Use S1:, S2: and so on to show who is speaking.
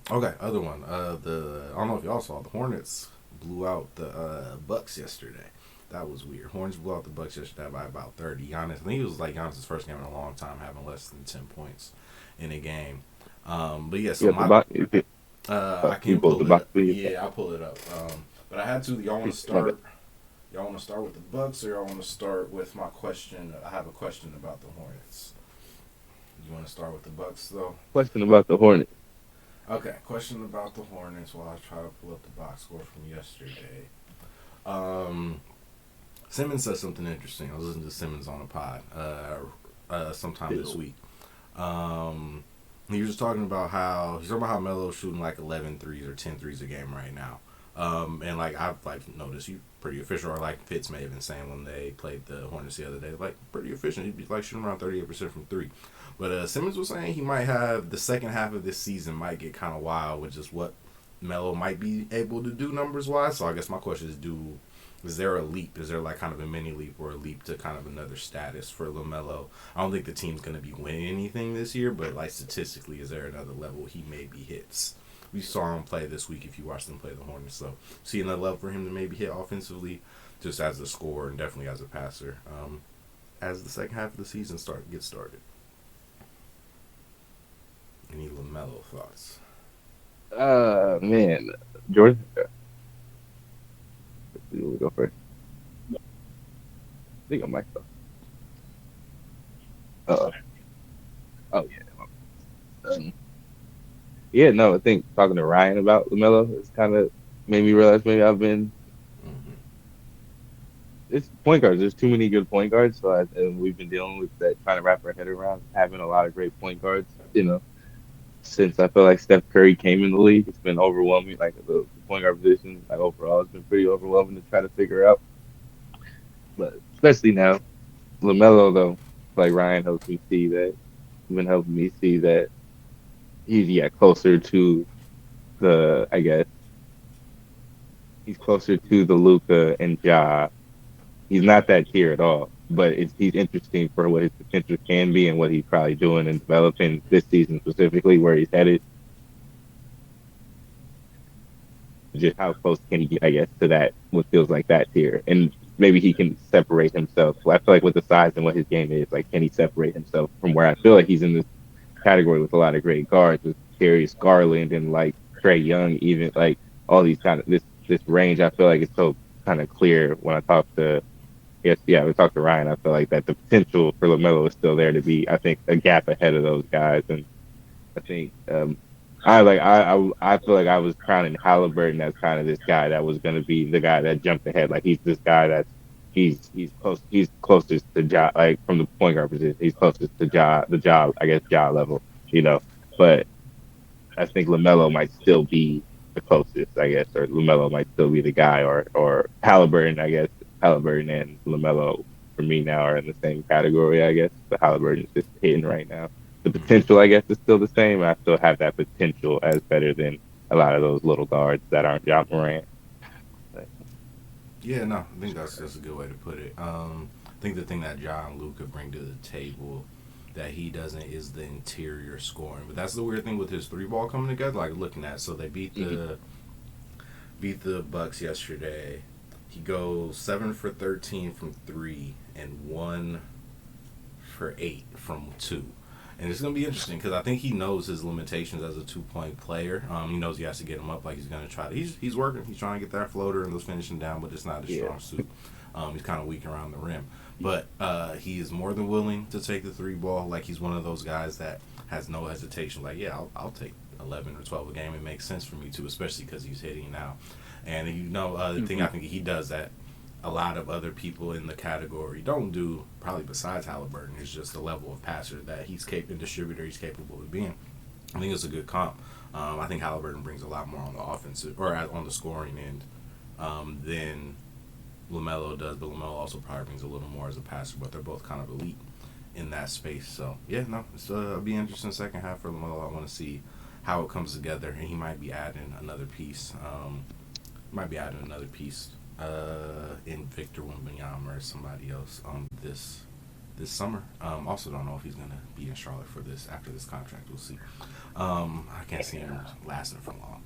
S1: Okay, other one. I don't know if y'all saw the Hornets blew out the Bucks yesterday. That was weird. Hornets blew out the Bucks yesterday by about 30. Giannis, I think it was like Giannis' first game in a long time, having less than 10 points in a game. But yeah,
S2: You
S1: so
S2: got the
S1: my
S2: box.
S1: I
S2: You
S1: can
S2: pulled the
S1: pull it
S2: box
S1: up.
S2: for you.
S1: Yeah, I'll pull it up. But I had to. Y'all want to
S2: My bad.
S1: start? Y'all want to start with the Bucks, or y'all want to start with my question? I have a question about the Hornets. You want to start with the Bucks though?
S2: Question about the Hornets.
S1: Okay, question about the Hornets while I try to pull up the box score from yesterday. Um, Simmons said something interesting. I was listening to Simmons on a pod sometime this
S2: Ew.
S1: week. Um, he was just talking about how Melo's shooting like 11 threes or 10 threes a game right now. And like I've like noticed you pretty efficient, or like Fitz may have been saying when they played the Hornets the other day, like pretty efficient. He'd be like shooting around 38% from three. But Simmons was saying he might have the second half of this season might get kind of wild with just what Melo might be able to do numbers wise. So I guess my question is there a leap? Is there like kind of a mini leap or a leap to kind of another status for LaMelo? I don't think the team's going to be winning anything this year, but like statistically, is there another level he maybe hits? We saw him play this week if you watched him play the Hornets. So see another level for him to maybe hit offensively, just as a scorer and definitely as a passer. As the second half of the season gets started. Any LaMelo thoughts?
S2: Man, Jordan. We go first. I think I might go. Uh, oh yeah. Yeah, no, I think talking to Ryan about Lamelo has kind of made me realize maybe I've been.
S1: Mm-hmm.
S2: It's point guards. There's too many good point guards, so and we've been dealing with that, trying to wrap our head around having a lot of great point guards. Since I feel like Steph Curry came in the league, it's been overwhelming. Like the point guard position, like overall, it's been pretty overwhelming to try to figure out. But especially now, Lamelo though, like Ryan helps me see that. Been helping me see that he's closer to I guess he's closer to the Luca and Ja. He's not that tier at all, but he's interesting for what his potential can be and what he's probably doing and developing this season specifically where he's headed. Just how close can he get, I guess, to that what feels like that tier, and maybe he can separate himself. Well, I feel like with the size and what his game is, like, can he separate himself from where I feel like he's in this category with a lot of great guards with Darius Garland and like Trey Young, even like all these kind of this range. I feel like it's so kind of clear when I talk to yes, yeah, we talked to Ryan. I feel like that the potential for Lamelo is still there to be, I think, a gap ahead of those guys, and I think I feel like I was crowning Halliburton as kind of this guy that was going to be the guy that jumped ahead. Like he's this guy that's he's closest to Ja, like from the point guard position. He's closest to Ja, I guess Ja level, you know. But I think Lamelo might still be the closest, I guess, or Lamelo might still be the guy, or Halliburton, I guess. Halliburton and Lamelo for me now are in the same category, I guess. But Halliburton's just hitting right now. The
S1: Mm-hmm.
S2: potential, I guess, is still the same. I still have that potential as better than a lot of those little guards that aren't John Morant. But,
S1: Yeah, no, I think that's a good way to put it. I think the thing that John Luca bring to the table that he doesn't is the interior scoring. But that's the weird thing with his three ball coming together. Like looking at, so they
S2: mhm.
S1: beat the Bucks yesterday. He goes 7 for 13 from three and 1 for 8 from two. And it's gonna be interesting because I think he knows his limitations as a 2 point player. He knows he has to get him up. Like he's gonna try. He's working. He's trying to get that floater and those finishing down, but it's not his
S2: Yeah.
S1: strong suit. He's kind of weak around the rim, but he is more than willing to take the three ball. Like he's one of those guys that has no hesitation. Like yeah, I'll take 11 or 12 a game. It makes sense for me too, especially because he's hitting now. And the thing I
S2: Mhm.
S1: think he does that a lot of other people in the category don't do, probably besides Halliburton, is just the level of passer that he's capable, distributor he's capable of being. I think it's a good comp. I think Halliburton brings a lot more on the offensive or on the scoring end than Lamelo does, but Lamelo also probably brings a little more as a passer. But they're both kind of elite in that space. So yeah, no, it'll be interesting second half for Lamelo. I want to see how it comes together, and he might be adding another piece. Might be adding another piece in Victor Wembanyama or somebody else on this this summer. Also, don't know if he's gonna be in Charlotte for this after this contract. We'll see. I can't see him lasting for long.